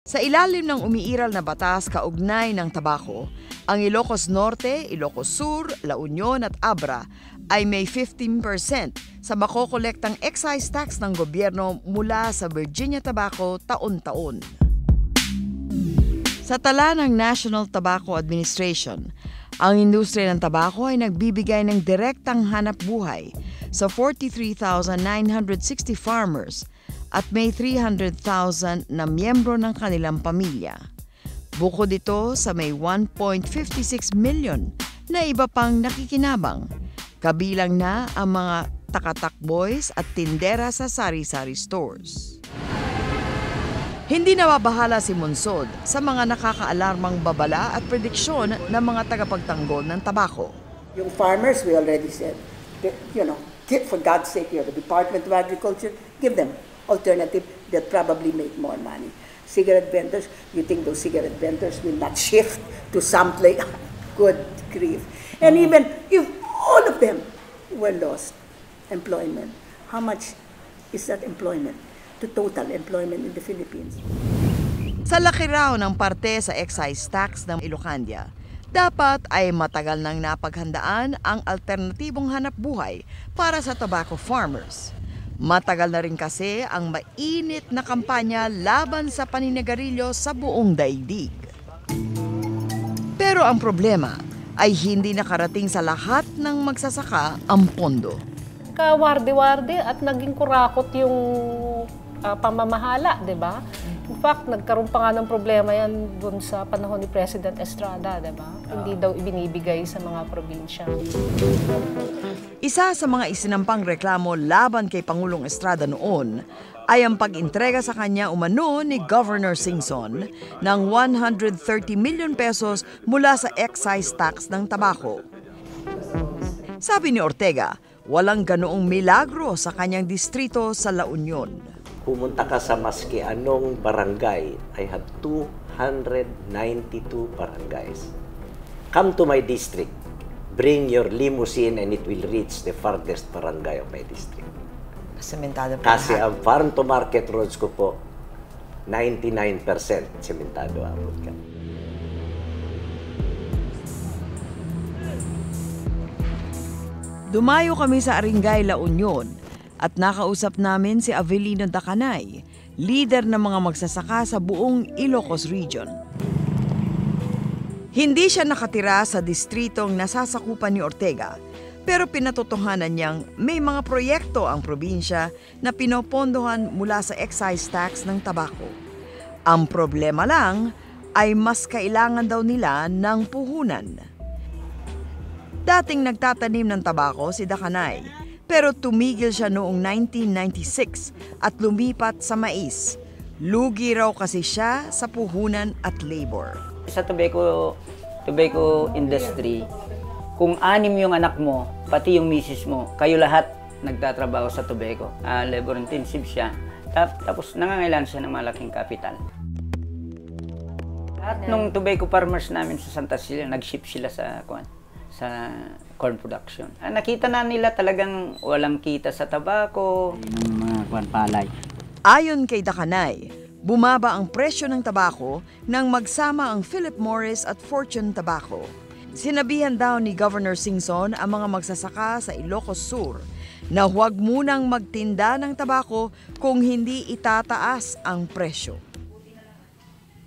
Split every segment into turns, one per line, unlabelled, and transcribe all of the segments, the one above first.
Sa ilalim ng umiiral na batas kaugnay ng tabako, ang Ilocos Norte, Ilocos Sur, La Union at Abra ay may 15% sa makokolektang excise tax ng gobyerno mula sa Virginia Tobacco taon-taon. Sa tala ng National Tobacco Administration, ang industriya ng tabako ay nagbibigay ng direktang hanap buhay sa 43,960 farmers at may 300,000 na miyembro ng kanilang pamilya. Bukod ito sa may 1.56 million na iba pang nakikinabang, kabilang na ang mga takatakboys at tindera sa sari-sari stores. Hindi nababahala si Monsod sa mga nakakaalarmang babala at prediksyon ng mga tagapagtanggol ng tabako.
Yung farmers, we already said, for God's sake, the Department of Agriculture, give them alternative that probably make more money. Cigarette vendors, you think those cigarette vendors will not shift to something? Good grief. And even if all of them were lost employment, how much is that employment to total employment in the Philippines?
Sa laki raw ng parte sa excise tax ng Ilocandia, dapat ay matagal nang napaghandaan ang alternatibong hanap buhay para sa tobacco farmers. Matagal na rin kasi ang mainit na kampanya laban sa paninigarilyo sa buong daigdig. Pero ang problema ay hindi nakarating sa lahat ng magsasaka ang pondo.
Kawarde-warde at naging kurakot yung pamamahala, di ba? In fact, nagkaroon pa nga ng problema yan dun sa panahon ni President Estrada, di ba? Hindi daw ibinibigay sa mga probinsya.
Isa sa mga isinampang reklamo laban kay Pangulong Estrada noon ay ang pag-intrega sa kanya umano ni Governor Singson ng 130 million pesos mula sa excise tax ng tabako. Sabi ni Ortega, walang ganoong milagro sa kanyang distrito sa La Union.
Pumunta ka sa maski anong barangay, I have 292 barangays. Come to my district. Bring your limousine and it will reach the farthest barangay of my district.
Sementado po.
Kasi ang farm to market roads ko po, 99% sementado abot ka.
Dumayo kami sa Aringay, La Union at nakausap namin si Avelino Dacanay, leader ng mga magsasaka sa buong Ilocos Region. Hindi siya nakatira sa distritong nasasakupan ni Ortega, pero pinatotohanan niyang may mga proyekto ang probinsya na pinopondohan mula sa excise tax ng tabako. Ang problema lang ay mas kailangan daw nila ng puhunan. Dating nagtatanim ng tabako si Dacanay, pero tumigil siya noong 1996 at lumipat sa mais. Lugi raw kasi siya sa puhunan at labor.
Sa tobacco industry, kung 6 yung anak mo, pati yung misis mo, kayo lahat nagtatrabaho sa tobacco. Labor intensive siya. Tapos nangangailangan siya ng malaking kapital. At nung tobacco farmers namin sa Santa Cecilia, nag-ship sila sa corn production. Nakita na nila talagang walang kita sa tabako. Ng mga palay.
Ayon kay Dacanay, bumaba ang presyo ng tabako nang magsama ang Philip Morris at Fortune Tobacco. Sinabihan daw ni Governor Singson ang mga magsasaka sa Ilocos Sur na huwag munang magtinda ng tabako kung hindi itataas ang presyo.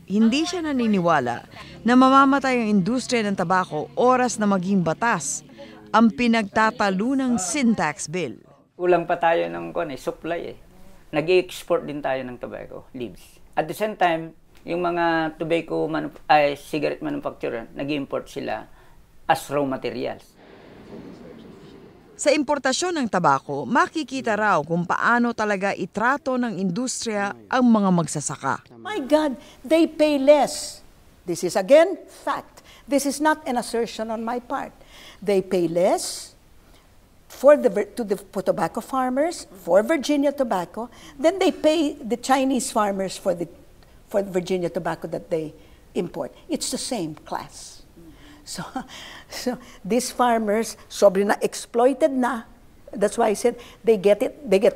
Hindi siya naniniwala na mamamatay ang industriya ng tabako oras na maging batas ang pinagtatalunang sin tax bill.
Kulang pa tayo ng supply. Nag-i-export din tayo ng tobacco leaves. At the same time, yung mga tobacco cigarette manufacturer, nag-i-import sila as raw materials.
Sa importasyon ng tabako, makikita raw kung paano talaga itrato ng industriya ang mga magsasaka.
My God, they pay less. This is again fact. This is not an assertion on my part. They pay less for tobacco farmers, for Virginia tobacco, then they pay the Chinese farmers for the Virginia tobacco that they import. It's the same class. So these farmers, sobrang na exploited na. That's why I said they get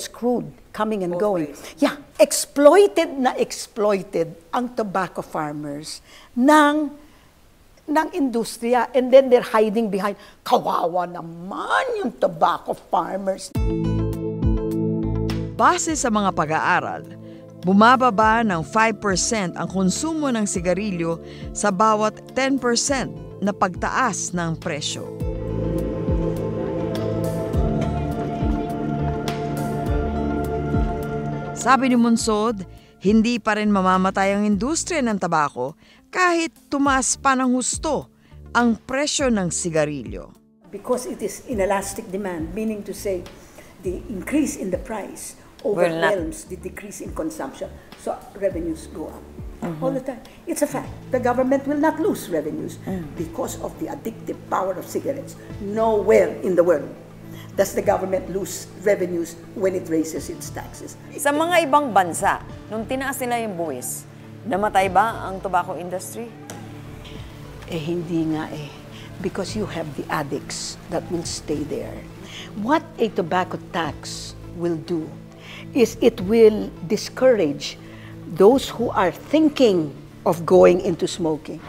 screwed coming and going. Yeah, exploited ang tobacco farmers ng industriya, and then they're hiding behind, kawawa naman yung tobacco farmers.
Base sa mga pag-aaral, bumababa ng 5% ang konsumo ng sigarilyo sa bawat 10% na pagtaas ng presyo. Sabi ni Monsod, hindi pa rin mamamatay ang industriya ng tabako kahit tumaas pa ng husto ang presyo ng sigarilyo.
Because it is inelastic demand, meaning to say the increase in the price overwhelms the decrease in consumption. So revenues go up all the time. It's a fact. The government will not lose revenues because of the addictive power of cigarettes. Nowhere in the world does the government lose revenues when it raises its taxes.
Sa mga ibang bansa, nung tinaas nila yung buwis, namatay ba ang tobacco industry?
Hindi nga eh. Because you have the addicts that will stay there. What a tobacco tax will do is it will discourage those who are thinking of going into smoking.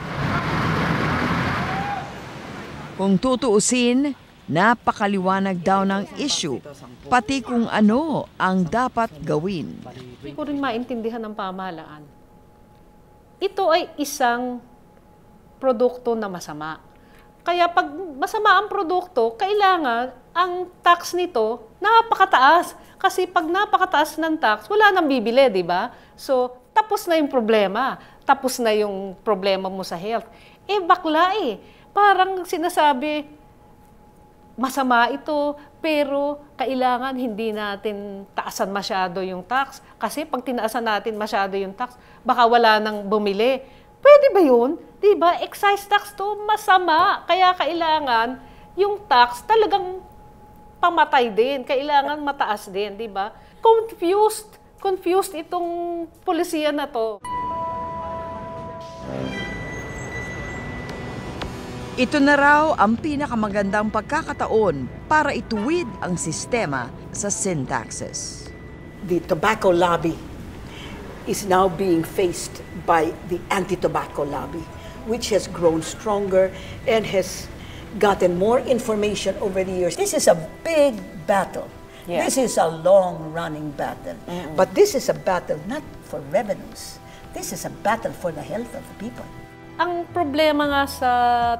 Kung tutuusin, napakaliwanag daw ng issue, pati kung ano ang dapat gawin.
Hindi ko rin maintindihan ng pamahalaan. Ito ay isang produkto na masama. Kaya pag masama ang produkto, kailangan ang tax nito napakataas. Kasi pag napakataas ng tax, wala nang bibili, di ba? So, tapos na yung problema. Tapos na yung problema mo sa health. Bakla eh. Parang sinasabi, masama ito, pero kailangan hindi natin taasan masyado yung tax. Kasi pag tinaasan natin masyado yung tax, baka wala nang bumili. Pwede ba yun? Diba? Excise tax to, masama. Kaya kailangan yung tax talagang pamatay din. Kailangan mataas din, diba? Confused itong polisiya na to.
Ito na raw ang pinakamagandang pagkakataon para ituwid ang sistema sa sin taxes.
The tobacco lobby is now being faced by the anti-tobacco lobby, which has grown stronger and has gotten more information over the years. This is a big battle. Yeah. This is a long-running battle. But this is a battle not for revenues. This is a battle for the health of the people.
Ang problema nga sa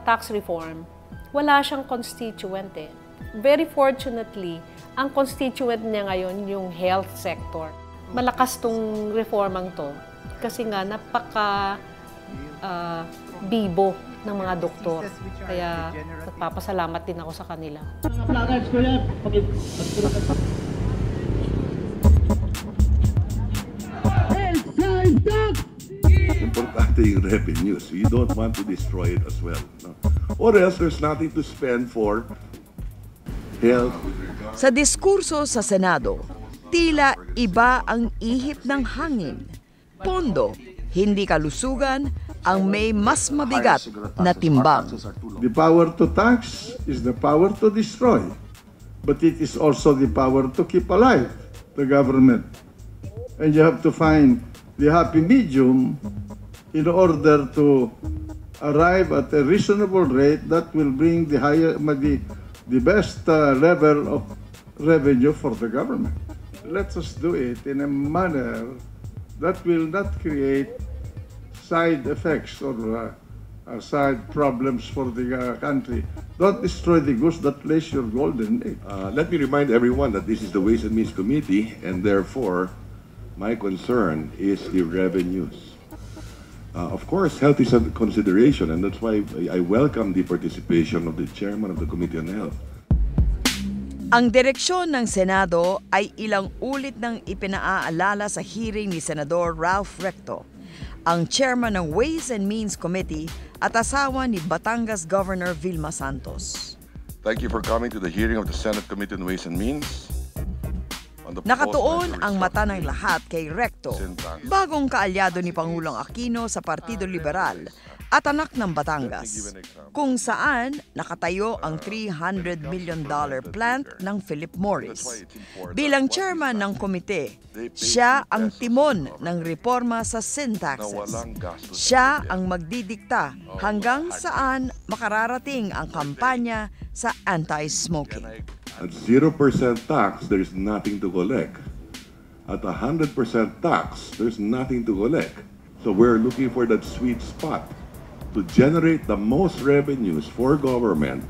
tax reform, wala siyang constituent eh. Very fortunately, ang constituent niya ngayon yung health sector. Malakas tong reformang to kasi nga bibo ng mga doktor. Kaya nagpapasalamat din ako sa kanila.
Importante yung revenues. You don't want to destroy it as well. No? Or else there's nothing to spend for health.
Sa diskurso sa Senado, tila iba ang ihip ng hangin. Pondo, hindi kalusugan, ang may mas mabigat na timbang.
The power to tax is the power to destroy. But it is also the power to keep alive the government. And you have to find the happy medium in order to arrive at a reasonable rate that will bring the best level of revenue for the government. Let us do it in a manner that will not create side effects or side problems for the country. Don't destroy the goose that lays your golden egg.
Let me remind everyone that this is the Ways and Means Committee, and therefore, my concern is the revenues. Of course, health is a consideration, and that's why I welcome the participation of the chairman of the Committee on Health.
Ang direksyon ng Senado ay ilang ulit nang ipinaaalala sa hearing ni Senador Ralph Recto, ang chairman ng Ways and Means Committee at asawa ni Batangas Governor Vilma Santos.
Thank you for coming to the hearing of the Senate Committee on Ways and Means.
Nakatuon ang mata ng lahat kay Recto, bagong kaalyado ni Pangulong Aquino sa Partido Liberal at anak ng Batangas, kung saan nakatayo ang $300 million plant ng Philip Morris. Bilang chairman ng komite, siya ang timon ng reforma sa sin taxes. Siya ang magdidikta hanggang saan makararating ang kampanya sa anti-smoking.
At 0% tax, there's nothing to collect. At 100% tax, there's nothing to collect. So we're looking for that sweet spot to generate the most revenues for government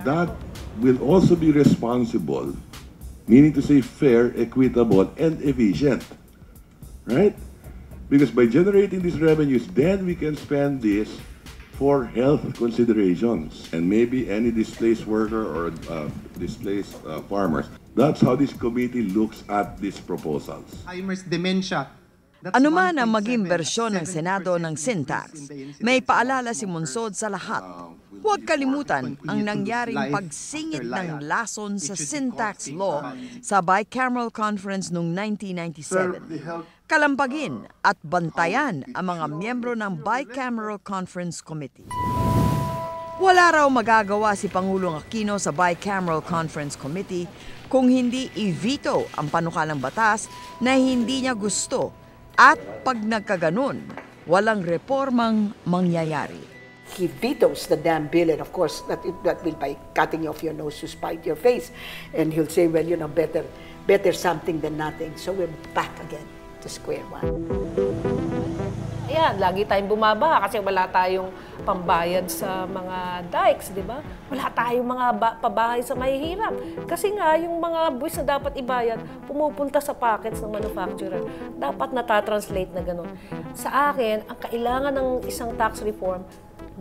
that will also be responsible, meaning to say fair, equitable, and efficient. Right? Because by generating these revenues, then we can spend this for health considerations and maybe any displaced worker or displaced farmers. That's how this committee looks at these proposals.
Alzheimer's dementia.
Ano man ang maging bersyon ng Senado ng sin tax, may paalala si Monsod sa lahat. Huwag kalimutan ang nangyaring pagsingit ng lason sa sin tax law sa Bicameral Conference noong 1997. Kalampagin at bantayan ang mga miyembro ng Bicameral Conference Committee. Wala raw magagawa si Pangulong Aquino sa Bicameral Conference Committee kung hindi i-veto ang panukalang batas na hindi niya gusto. At pag nagkaganon, walang reformang mangyayari.
He vetoes the damn bill, and of course, that will by cutting off your nose to spite your face. And he'll say, well, better something than nothing. So we're back again to square one.
Ayan, lagi tayong bumaba kasi wala tayong pambayad sa mga dikes, di ba? Wala tayong mga pabahay sa mahihirap. Kasi nga, yung mga buwis na dapat ibayad, pumupunta sa pockets ng manufacturer. Dapat natatranslate na gano'n. Sa akin, ang kailangan ng isang tax reform,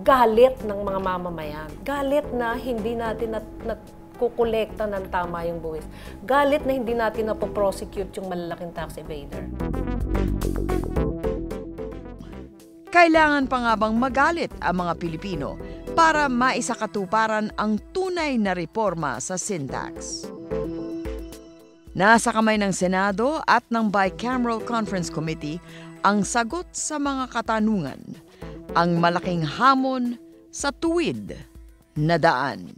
galit ng mga mamamayan. Galit na hindi natin kukolekta ng tama yung buwis. Galit na hindi natin napoprosecute yung malalaking tax evader.
Kailangan pa nga bang magalit ang mga Pilipino para maisakatuparan ang tunay na reforma sa sin tax? Nasa kamay ng Senado at ng Bicameral Conference Committee ang sagot sa mga katanungan, ang malaking hamon sa tuwid na daan.